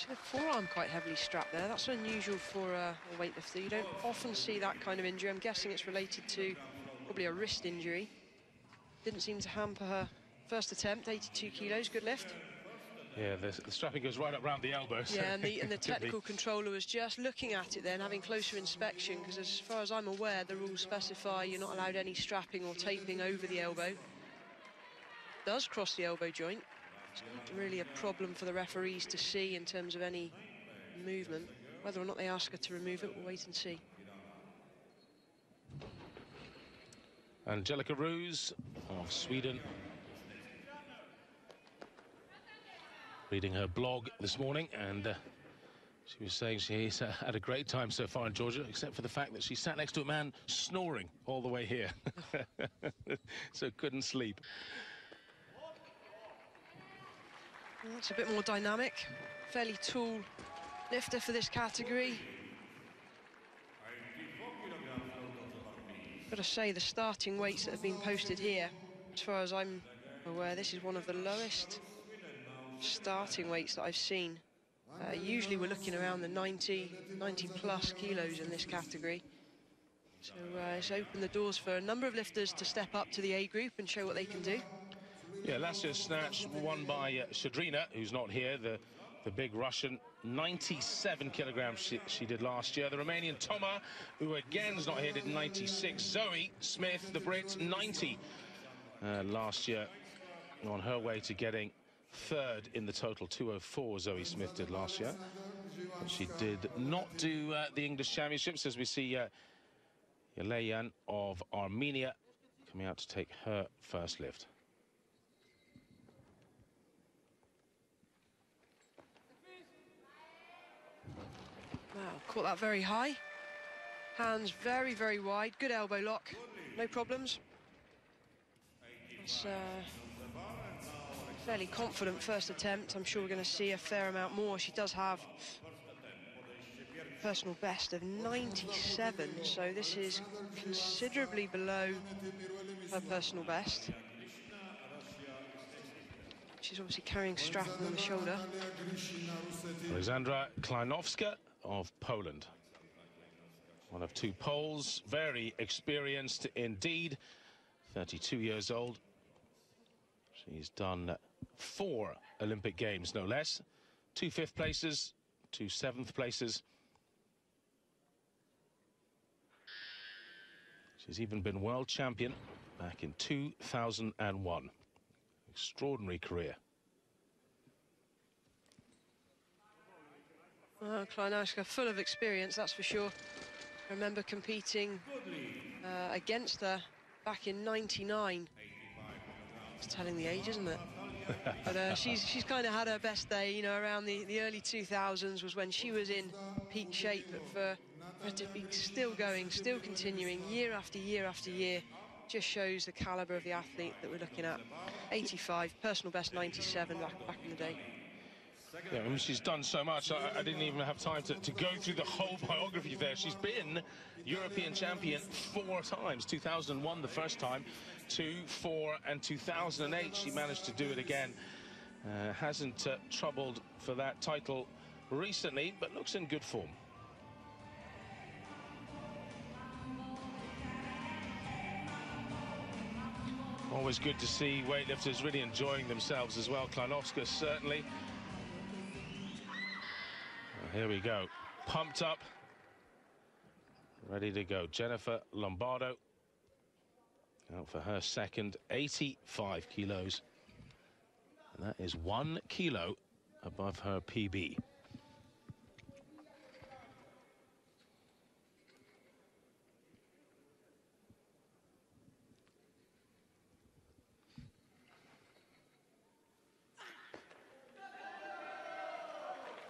Actually, the forearm quite heavily strapped there. That's unusual for a weightlifter. You don't often see that kind of injury. I'm guessing it's related to probably a wrist injury. Didn't seem to hamper her first attempt. 82 kilos, good lift. Yeah, the strapping goes right up round the elbow. So yeah, and the technical controller was just looking at it then, having closer inspection, because as far as I'm aware, the rules specify you're not allowed any strapping or taping over the elbow. Does cross the elbow joint. It's not really a problem for the referees to see in terms of any movement. Whether or not they ask her to remove it, we'll wait and see. Angelica Roos of Sweden, reading her blog this morning, and she was saying she's had a great time so far in Georgia, except for the fact that she sat next to a man snoring all the way here. So couldn't sleep. Well, it's a bit more dynamic, fairly tall lifter for this category. Got to say, the starting weights that have been posted here, as far as I'm aware, this is one of the lowest starting weights that I've seen. Usually we're looking around the 90 plus kilos in this category. So it's opened the doors for a number of lifters to step up to the A group and show what they can do. Yeah, last year's snatch won by Shadrina, who's not here, the big Russian. 97 kilograms she did last year. The Romanian Toma, who again is not here, did 96. Zoe Smith, the Brit, 90 last year, on her way to getting third in the total. 204 Zoe Smith did last year. And she did not do the English Championships, as we see Yeleyan of Armenia coming out to take her first lift. Wow, caught that very high. Hands very, very wide. Good elbow lock. No problems. It's fairly confident first attempt. I'm sure we're going to see a fair amount more. She does have personal best of 97, so this is considerably below her personal best. She's obviously carrying strapping on the shoulder. Alexandra Kleinowska of Poland. One of two Poles, very experienced indeed. 32 years old. She's done 4 Olympic Games, no less. 2 5th places, 2 7th places. She's even been world champion back in 2001. Extraordinary career. Kleinowska, full of experience, that's for sure. I remember competing against her back in '99. It's telling the age, isn't it? But she's kind of had her best day, you know, around the early 2000s was when she was in peak shape. But for her to be still going, still continuing, year after year after year, just shows the caliber of the athlete that we're looking at. 85, personal best 97 back in the day. Yeah, I mean, she's done so much. I didn't even have time to go through the whole biography there. She's been European champion 4 times. 2001 the first time, 2, 4, and 2008 she managed to do it again. Hasn't troubled for that title recently, but looks in good form. Always good to see weightlifters really enjoying themselves as well. Kleinowska certainly. Here we go, pumped up, ready to go. Jennifer Lombardo out for her second, 85 kilos. And that is 1 kilo above her PB.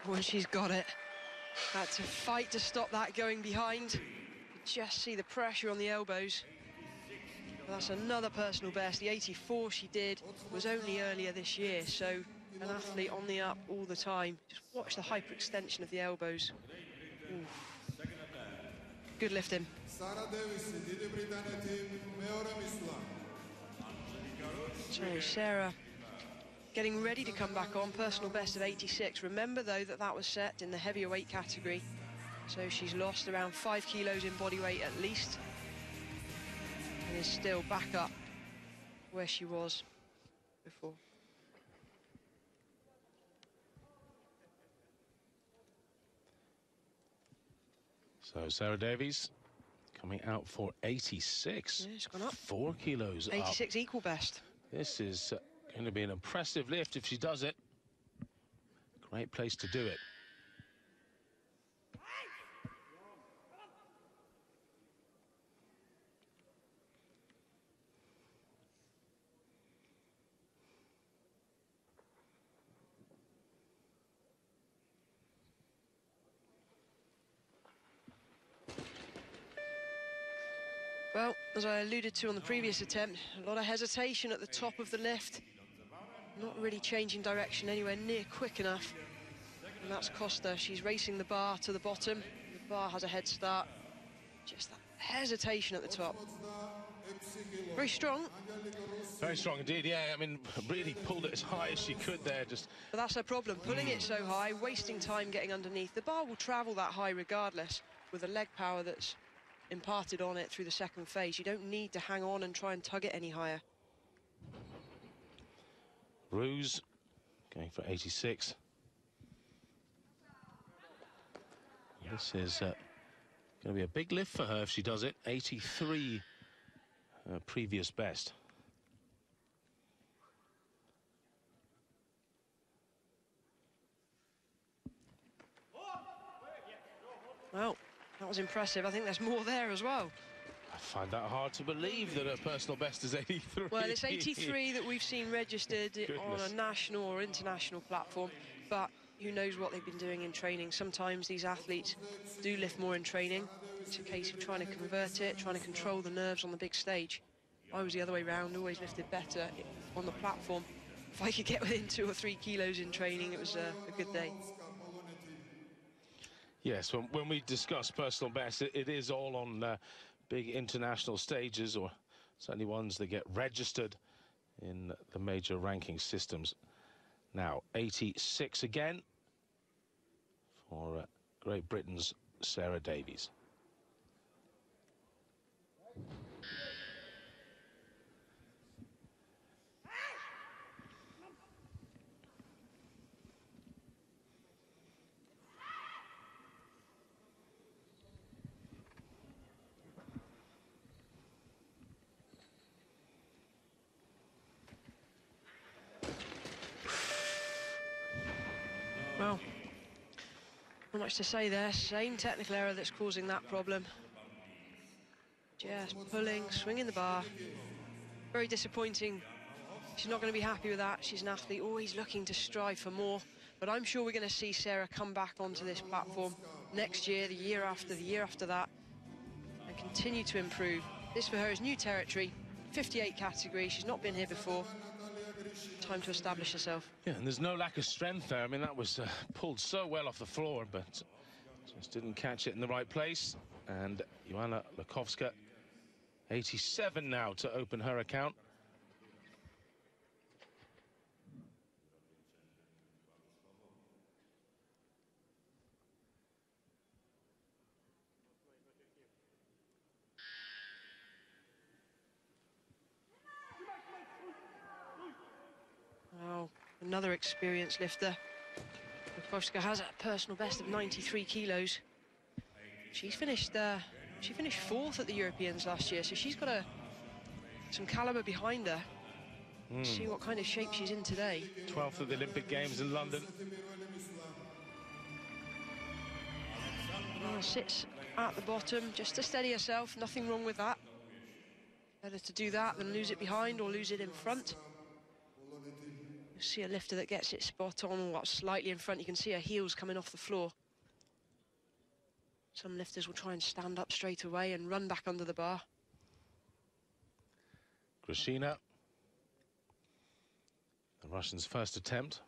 When she's got it, had to fight to stop that going behind. You just see the pressure on the elbows. But that's another personal best. The 84 she did was only earlier this year, so an athlete on the up all the time. Just watch the hyperextension of the elbows. Ooh. Good lifting. So Sarah getting ready to come back on, personal best of 86. Remember, though, that that was set in the heavier weight category. So she's lost around 5 kilos in body weight at least, and is still back up where she was before. So Sarah Davies coming out for 86. Yeah, it's gone up. 4 kilos 86 up. equal best. This is going to be an impressive lift if she does it. Great place to do it. Well, as I alluded to on the previous attempt, a lot of hesitation at the top of the lift. Not really changing direction anywhere near quick enough. And that's cost her. She's racing the bar to the bottom. The bar has a head start. Just that hesitation at the top. Very strong. Very strong indeed, yeah. I mean, really pulled it as high as she could there. But that's her problem, pulling it so high, wasting time getting underneath. The bar will travel that high regardless, with the leg power that's imparted on it through the second phase. You don't need to hang on and try and tug it any higher. Ruse going for 86. This is going to be a big lift for her if she does it. 83 previous best. Well, that was impressive. I think there's more there as well. I find that hard to believe that her personal best is 83. Well, it's 83 that we've seen registered on a national or international platform, but who knows what they've been doing in training. Sometimes these athletes do lift more in training. It's a case of trying to convert it, trying to control the nerves on the big stage. I was the other way around, always lifted better on the platform. If I could get within 2 or 3 kilos in training, it was a good day. Yes, when we discuss personal best, it is all on big international stages, or certainly ones that get registered in the major ranking systems. Now, 86 again for Great Britain's Sarah Davies. Well, not much to say there. Same technical error that's causing that problem. Just pulling, swinging the bar. Very disappointing. She's not going to be happy with that. She's an athlete always looking to strive for more. But I'm sure we're going to see Sarah come back onto this platform next year, the year after that, and continue to improve. This for her is new territory, 58 category. She's not been here before. Time to establish herself. Yeah, and there's no lack of strength there. I mean, that was pulled so well off the floor, but just didn't catch it in the right place. And Joanna Lakowska, 87 now to open her account. Wow, another experienced lifter. Lakowska has a personal best of 93 kilos. She finished 4th at the Europeans last year, so she's got some caliber behind her. See what kind of shape she's in today. 12th at the Olympic Games in London. Sits at the bottom just to steady herself. Nothing wrong with that. Better to do that than lose it behind or lose it in front. You see a lifter that gets it spot on or slightly in front. You can see her heels coming off the floor. Some lifters will try and stand up straight away and run back under the bar. Grashina, the Russians' first attempt.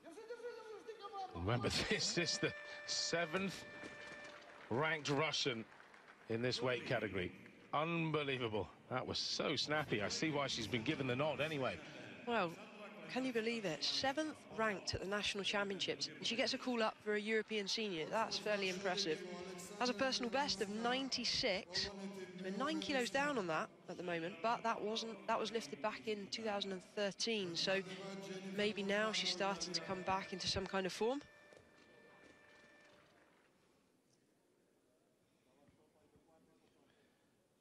Remember, this is the 7th ranked Russian in this weight category. Unbelievable. That was so snappy. I see why she's been given the nod anyway. Well, can you believe it? 7th ranked at the National Championships, and she gets a call up for a European Senior. That's fairly impressive. Has a personal best of 96. We're 9 kilos down on that at the moment, but that was lifted back in 2013. So maybe now she's starting to come back into some kind of form.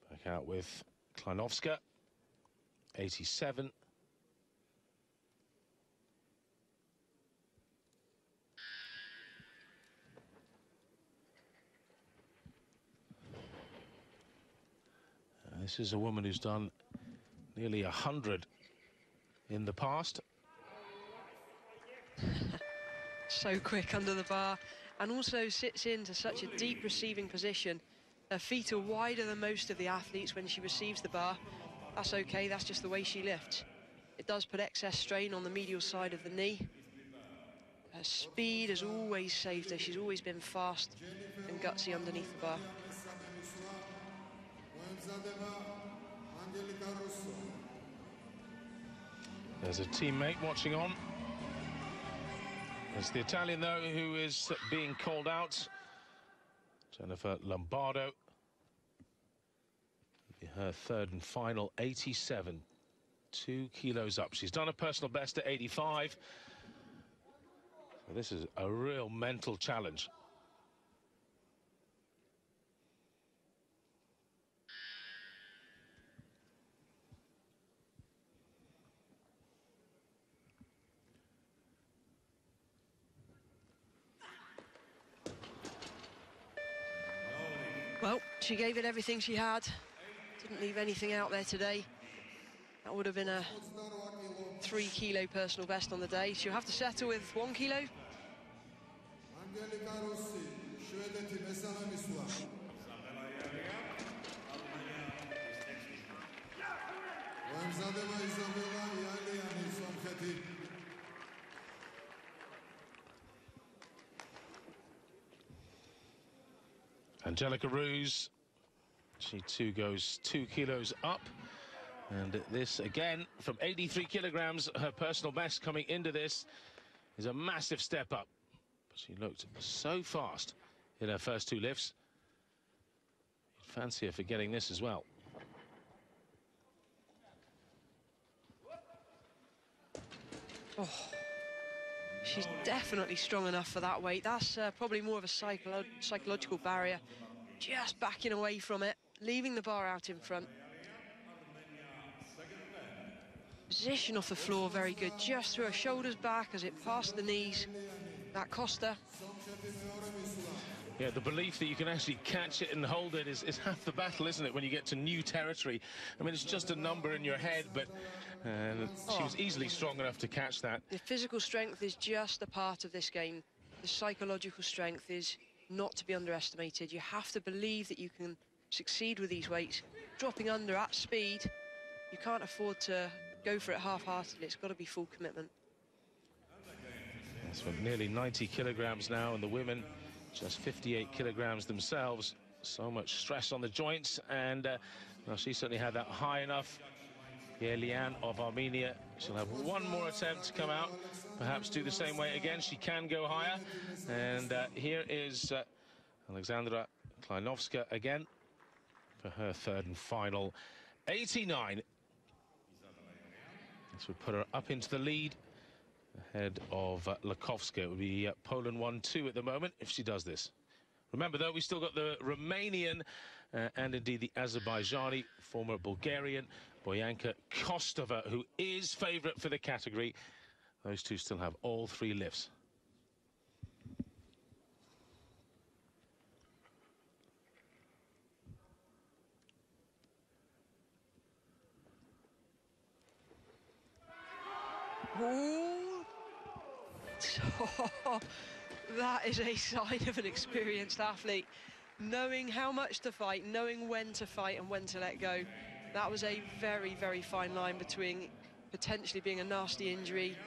Back out with Klinowska, 87. This is a woman who's done nearly 100 in the past. So quick under the bar, and also sits into such a deep receiving position. Her feet are wider than most of the athletes when she receives the bar. That's okay, that's just the way she lifts. It does put excess strain on the medial side of the knee. Her speed has always saved her. She's always been fast and gutsy underneath the bar. There's a teammate watching on. There's the Italian, though, who is being called out. Jennifer Lombardo. Her third and final, 87. 2 kilos up. She's done a personal best at 85. So this is a real mental challenge. Well, she gave it everything she had. Didn't leave anything out there today. That would have been a 3 kilo personal best on the day. She'll have to settle with 1 kilo. Angelica Ruse, she too goes 2 kilos up, and this again from 83 kilograms, her personal best coming into this is a massive step up. But she looked so fast in her first 2 lifts. You'd fancy her for getting this as well. Oh, she's definitely strong enough for that weight. That's probably more of a psychological barrier. Just backing away from it, leaving the bar out in front. Position off the floor, very good. Just threw her shoulders back as it passed the knees. That cost her. Yeah, the belief that you can actually catch it and hold it is half the battle, isn't it, when you get to new territory? I mean, it's just a number in your head, but she was easily strong enough to catch that. The physical strength is just a part of this game. The psychological strength is not to be underestimated. You have to believe that you can succeed with these weights. Dropping under at speed, you can't afford to go for it half-heartedly. It's got to be full commitment. That's for nearly 90 kilograms now, and the women just 58 kilograms themselves. So much stress on the joints, and well, she certainly had that high enough. Lian of Armenia, she'll have one more attempt to come out, perhaps do the same weight again. She can go higher, and here is Alexandra Klinowska again for her third and final, 89. This would put her up into the lead ahead of Lakowska. It would be Poland 1-2 at the moment if she does this. Remember, though, we still got the Romanian and indeed the Azerbaijani, former Bulgarian, Boyanka Kostova, who is favourite for the category. Those two still have all 3 lifts. Ooh. Oh, that is a sign of an experienced athlete. Knowing how much to fight, knowing when to fight and when to let go. That was a very, very fine line between potentially being a nasty injury.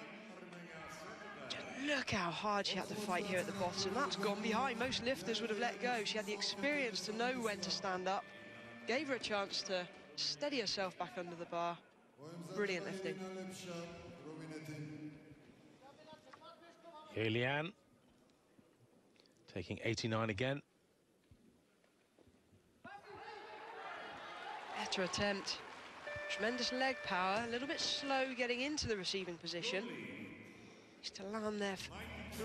Just look how hard she had to fight here at the bottom. That's gone behind. Most lifters would have let go. She had the experience to know when to stand up. Gave her a chance to steady herself back under the bar. Brilliant lifting. Eliane taking 89 again. Better attempt. Tremendous leg power, a little bit slow getting into the receiving position. Used to land there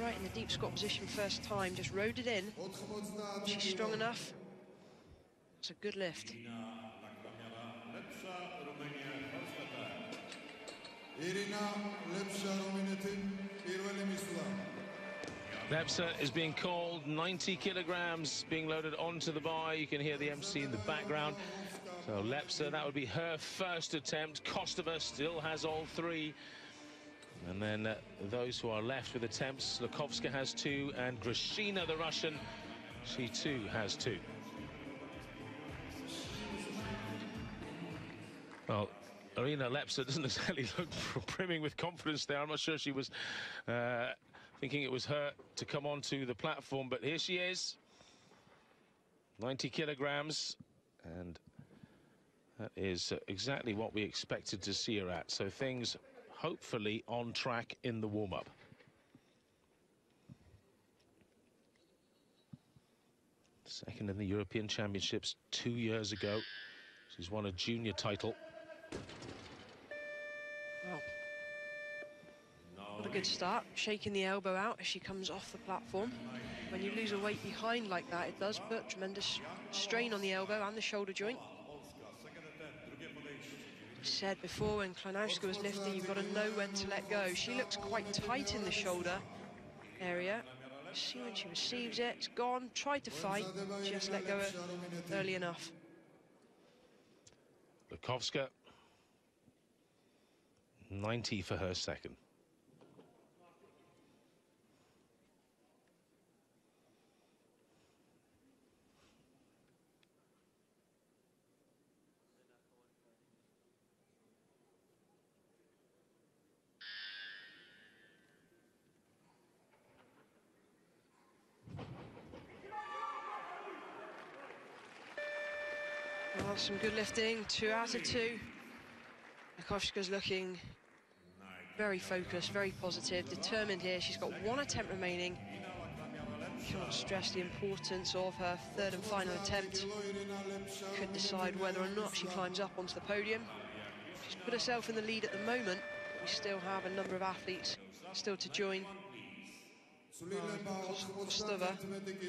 right in the deep squat position first time, just rode it in. She's strong enough. It's a good lift. Lepsa is being called, 90 kilograms being loaded onto the bar. You can hear the MC in the background. So Lepsa, that would be her first attempt. Kostova still has all three. And then those who are left with attempts, Lukovska has 2, and Grishina, the Russian, she too has 2. Well, Arina Lepsa doesn't exactly look brimming with confidence there. I'm not sure she was thinking it was her to come onto the platform, but here she is. 90 kilograms, and that is exactly what we expected to see her at. So things hopefully on track in the warm-up. Second in the European Championships 2 years ago. She's won a junior title. Wow. What a good start. Shaking the elbow out as she comes off the platform. When you lose a weight behind like that, it does put tremendous strain on the elbow and the shoulder joint. Said before, when Klonowska was lifting, you've got to know when to let go. She looks quite tight in the shoulder area. See when she receives it, it's gone. Tried to fight, just let go early enough. Lukovska, 90 for her second. Well, some good lifting, 2 out of 2. Lukovska's looking very focused, very positive, determined here. She's got 1 attempt remaining. Cannot stress the importance of her third and final attempt. Could decide whether or not she climbs up onto the podium. She's put herself in the lead at the moment, but we still have a number of athletes still to join. Kostova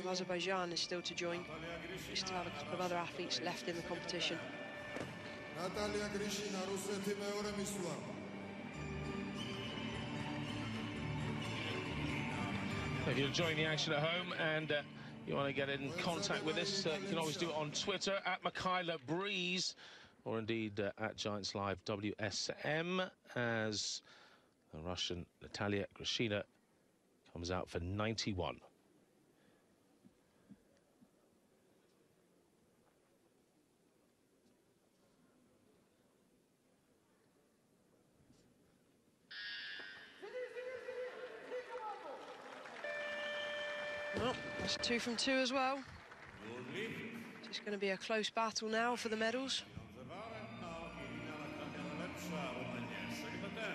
of Azerbaijan is still to join. We still have a couple of other athletes left in the competition. If you're enjoying the action at home and you want to get in contact with us, you can always do it on Twitter at Michaela Breeze, or indeed at Giants Live WSM, as the Russian Natalia Grishina comes out for 91. Well, that's 2 from 2 as well. It's going to be a close battle now for the medals.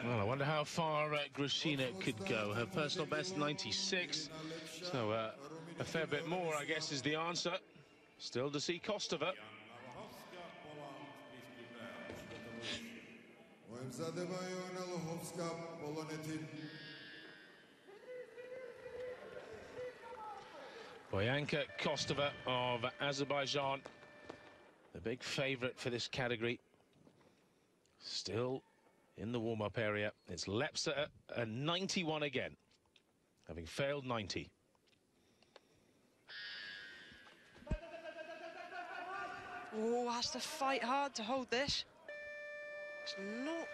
Well, I wonder how far Grishina could go. Her personal best, 96. So a fair bit more, I guess, is the answer. Still to see Kostova. Boyanka Kostova of Azerbaijan, the big favourite for this category. Still in the warm-up area. It's Lepsa at 91 again, having failed 90. Oh, has to fight hard to hold this. It's not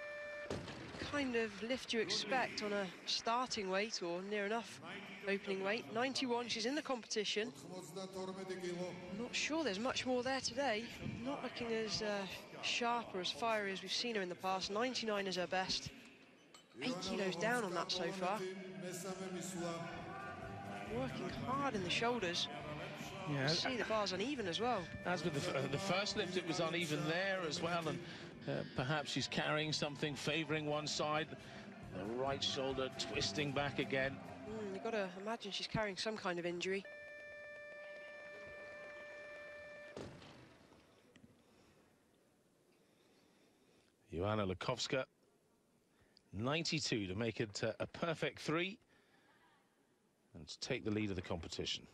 the kind of lift you expect on a starting weight or near enough opening weight. 91, she's in the competition. I'm not sure there's much more there today. Not looking as sharp or as fiery as we've seen her in the past. 99 is her best. 8 kilos down on that so far. Working hard in the shoulders. Yeah. See the bar's uneven as well. As with the first lift, it was uneven there as well, and perhaps she's carrying something favouring one side. The right shoulder twisting back again. You've got to imagine she's carrying some kind of injury. Joanna Lukovska, 92 to make it a perfect 3 and to take the lead of the competition.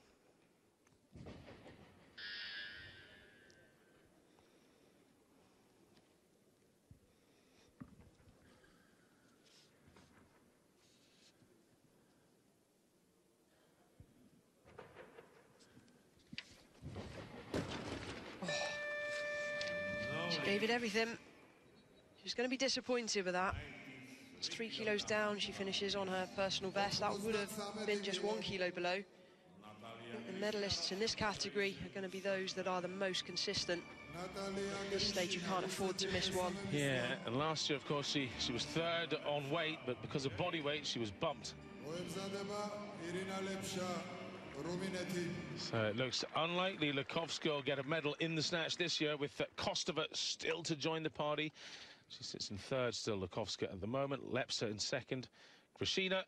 She gave it everything. She's going to be disappointed with that. It's 3 kilos down. She finishes on her personal best. That would have been just 1 kilo below. The medalists in this category are going to be those that are the most consistent. At this stage, you can't afford to miss one. Yeah, and last year, of course, she was 3rd on weight, but because of body weight, she was bumped. So it looks unlikely Lukovska will get a medal in the snatch this year, with Kostova still to join the party. She sits in 3rd still, Lukovska at the moment. Lepsa in 2nd. Krishina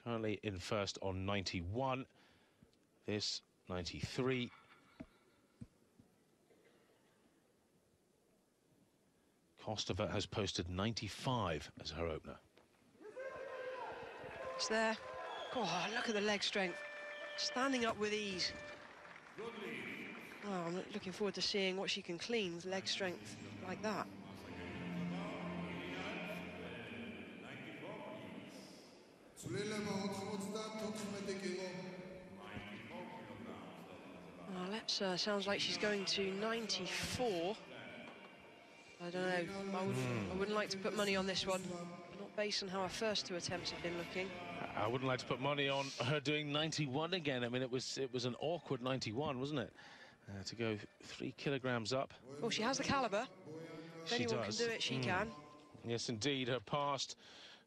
currently in 1st on 91. This 93. Kostova has posted 95 as her opener. It's there. Oh, look at the leg strength. Standing up with ease. Oh, I'm looking forward to seeing what she can clean with leg strength like that. Lepsa sounds like she's going to 94. I don't know. I wouldn't like to put money on this one. Not based on how her first 2 attempts have been looking. I wouldn't like to put money on her doing 91 again. I mean, it was an awkward 91, wasn't it? To go 3 kilograms up. Well, she has the caliber. If anyone can do it, she can. Yes, indeed. Her past,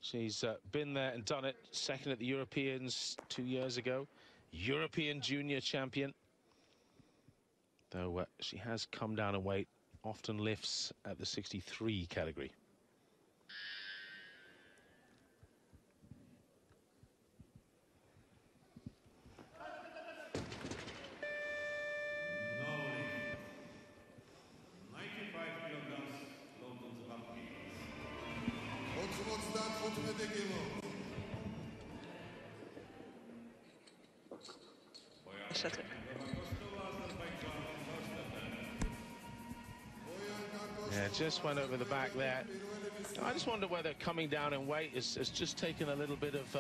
she's been there and done it. 2nd at the Europeans 2 years ago. European junior champion. Though she has come down in weight. Often lifts at the 63 category. Set it. Yeah, just went over the back there. I just wonder whether coming down in weight has just taken a little bit of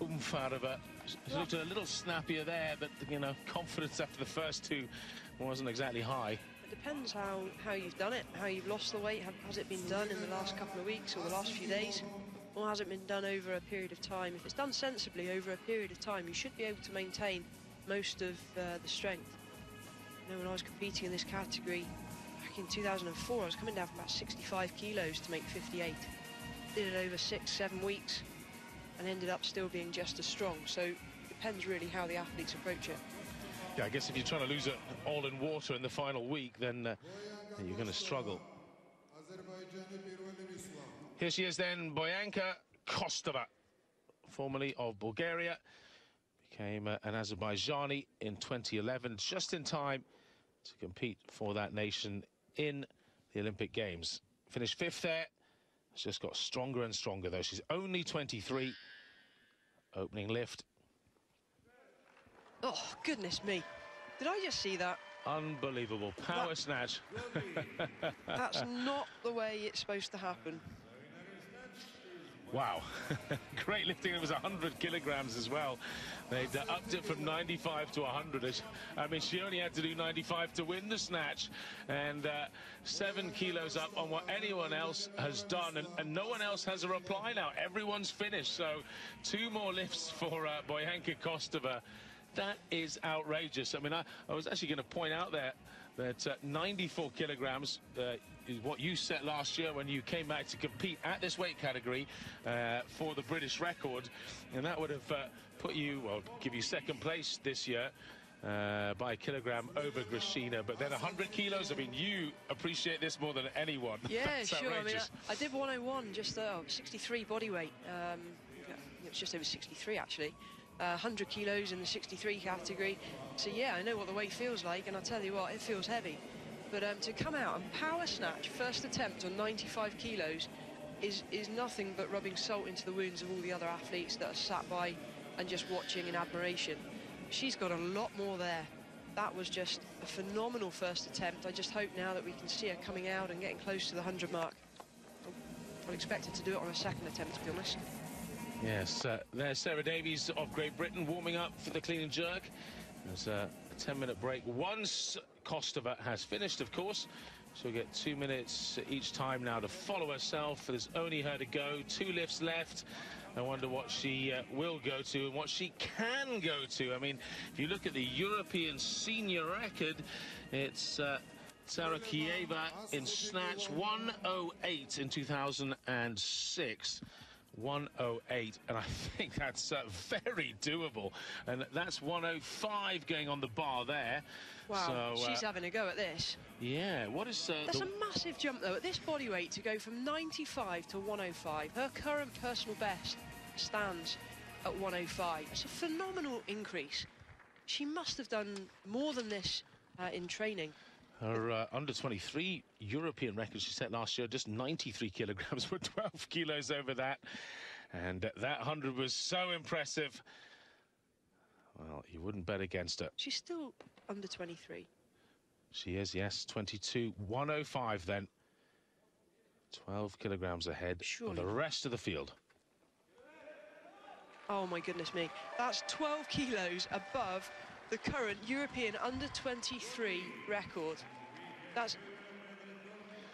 oomph out of her. She looked a little snappier there, but, you know, confidence after the first 2 wasn't exactly high. It depends how you've done it, how you've lost the weight. Has it been done in the last couple of weeks or the last few days? Or has it been done over a period of time? If it's done sensibly over a period of time, you should be able to maintain most of the strength. You know, when I was competing in this category back in 2004, I was coming down from about 65 kilos to make 58. Did it over 6-7 weeks and ended up still being just as strong. So it depends really how the athletes approach it. Yeah, I guess if you're trying to lose it all in water in the final week, then you're going to struggle. Here she is then, Boyanka Kostova, formerly of Bulgaria. Became an Azerbaijani in 2011, just in time to compete for that nation in the Olympic Games. Finished 5th there. Has just got stronger and stronger, though. She's only 23. Opening lift. Oh, goodness me. Did I just see that? Unbelievable. Power snatch. That's not the way it's supposed to happen. Wow. Great lifting. It was 100 kilograms as well. They'd upped it from 95 to 100. I mean, she only had to do 95 to win the snatch, and 7 kilos up on what anyone else has done, and no one else has a reply now. Everyone's finished, so 2 more lifts for Boyanka Kostova. That is outrageous. I mean, I was actually going to point out there that 94 kilograms is what you set last year when you came back to compete at this weight category for the British record, and that would have put you, well, give you 2nd place this year. by a kilogram over Grishina, but then 100 kilos. I mean, you appreciate this more than anyone. Yeah, That's sure. outrageous. I did 101, just 63 body weight. It was just over 63 actually. 100 kilos in the 63 category. So yeah, I know what the weight feels like, and I'll tell you what, it feels heavy. But to come out and power snatch first attempt on 95 kilos is nothing but rubbing salt into the wounds of all the other athletes that are sat by and just watching in admiration. She's got a lot more there. That was just a phenomenal first attempt. I just hope now that we can see her coming out and getting close to the 100 mark. I'd expect her to do it on a second attempt, to be honest. Yes, there's Sarah Davies of Great Britain warming up for the clean and jerk. There's a 10-minute break. Once Kostova has finished, of course, she'll get 2 minutes each time now to follow herself. There's only her to go. 2 lifts left. I wonder what she will go to and what she can go to. I mean, if you look at the European senior record, it's Sarakieva in Snatch, 108 in 2006. 108, and I think that's very doable, and that's 105 going on the bar there. Wow, so, she's having a go at this. Yeah, what is that's a massive jump though at this body weight, to go from 95 to 105. Her current personal best stands at 105. It's a phenomenal increase. She must have done more than this in training. Her under-23 European record she set last year, just 93 kilograms. We're 12 kilos over that. And that 100 was so impressive. Well, you wouldn't bet against her. She's still under 23. She is, yes, 22. 105 then. 12 kilograms ahead of the rest of the field. Oh, my goodness me. That's 12 kilos above the current European under-23 record. That's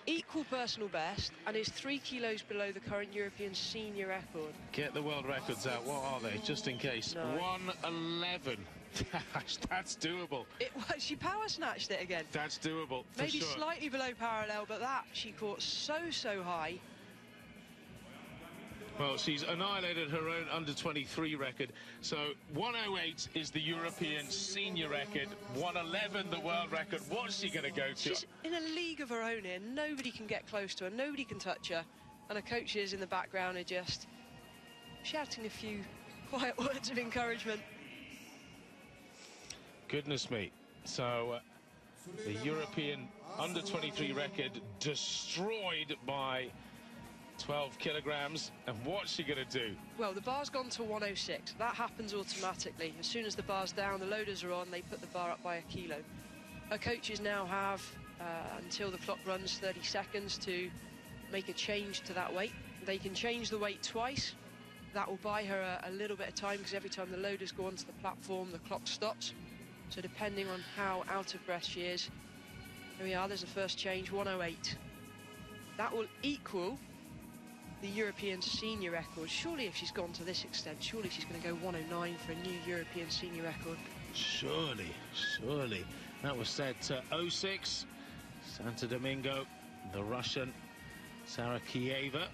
equal personal best and is 3 kilos below the current European senior record. Get the world records out. What are they, just in case? No. 111. That's doable. She power snatched it again. That's doable, for Maybe sure. slightly below parallel, but that she caught so high. Well, she's annihilated her own under-23 record. So 108 is the European senior record, 111 the world record. What's she going to go to? She's in a league of her own here. Nobody can get close to her. Nobody can touch her. And her coaches in the background are just shouting a few quiet words of encouragement. Goodness me. So the European under-23 record destroyed by 12 kilograms, and what's she going to do? Well, the bar's gone to 106. That happens automatically. As soon as the bar's down, the loaders are on, they put the bar up by a kilo. Her coaches now have until the clock runs 30 seconds to make a change to that weight. They can change the weight twice. That will buy her a little bit of time, because every time the loaders go onto the platform, the clock stops. So depending on how out of breath she is, there we are, there's the first change, 108. That will equal the European senior record. Surely if she's gone to this extent, surely she's going to go 109 for a new European senior record. Surely. That was set to 06. Santo Domingo, the Russian Sarakieva.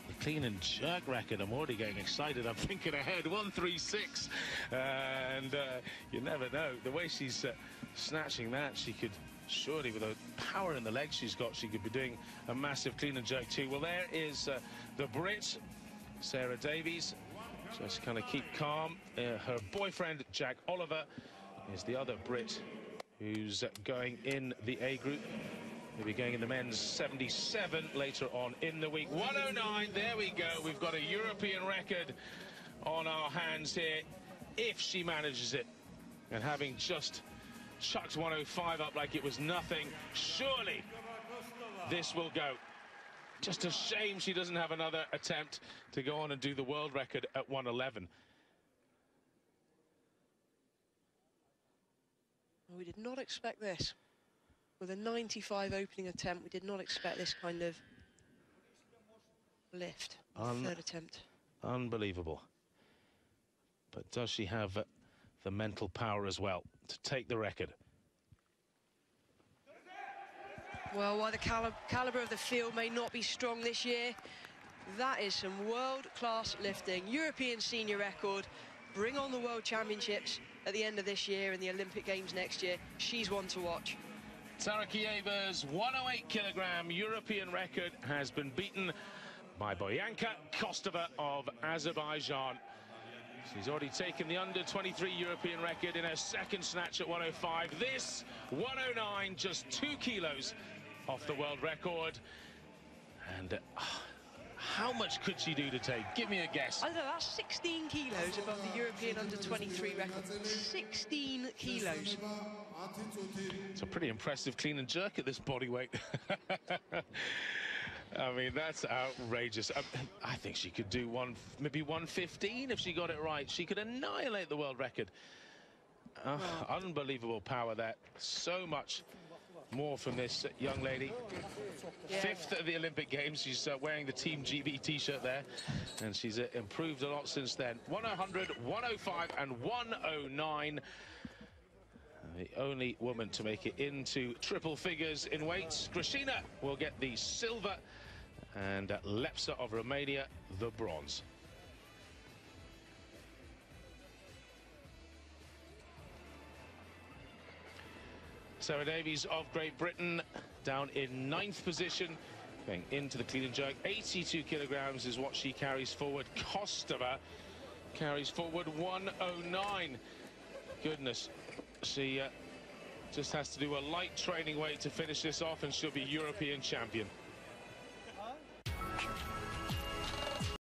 The clean and jerk record, I'm already getting excited. I'm thinking ahead, 136. And you never know. The way she's snatching that, she could surely, with the power in the legs she's got, she could be doing a massive clean and jerk too. Well, there is the Brit, Sarah Davies. Just kind of keep calm. Her boyfriend, Jack Oliver, is the other Brit who's going in the A group. He'll be going in the men's 77 later on in the week. 109, there we go. We've got a European record on our hands here, if she manages it. And having just chucked 105 up like it was nothing, surely this will go. Just a shame she doesn't have another attempt to go on and do the world record at 111. We did not expect this. With a 95 opening attempt, we did not expect this kind of lift on the third attempt. Unbelievable. But does she have the mental power as well to take the record? Well, while the calibre of the field may not be strong this year, that is some world-class lifting. European senior record. Bring on the World Championships at the end of this year and the Olympic Games next year, she's one to watch. Tarakiyeva's 108-kilogram European record has been beaten by Boyanka Kostova of Azerbaijan. She's already taken the under-23 European record in her second snatch at 105. This 109, just 2 kilos off the world record. And how much could she do to take? Give me a guess. I don't know, that's 16 kilos above the European under-23 record. 16 kilos. It's a pretty impressive clean and jerk at this body weight. I mean, that's outrageous. I think she could do maybe 115 if she got it right. She could annihilate the world record. Unbelievable power there. So much more from this young lady. Yeah. 5th at the Olympic Games. She's wearing the Team GB t-shirt there, and she's improved a lot since then. 100, 105 and 109. The only woman to make it into triple figures in weights. Grishina will get the silver, and Lepsa of Romania the bronze. Sarah Davies of Great Britain down in 9th position, going into the clean and jerk. 82 kilograms is what she carries forward. Kostova carries forward 109. Goodness, she just has to do a light training weight to finish this off, and she'll be European champion.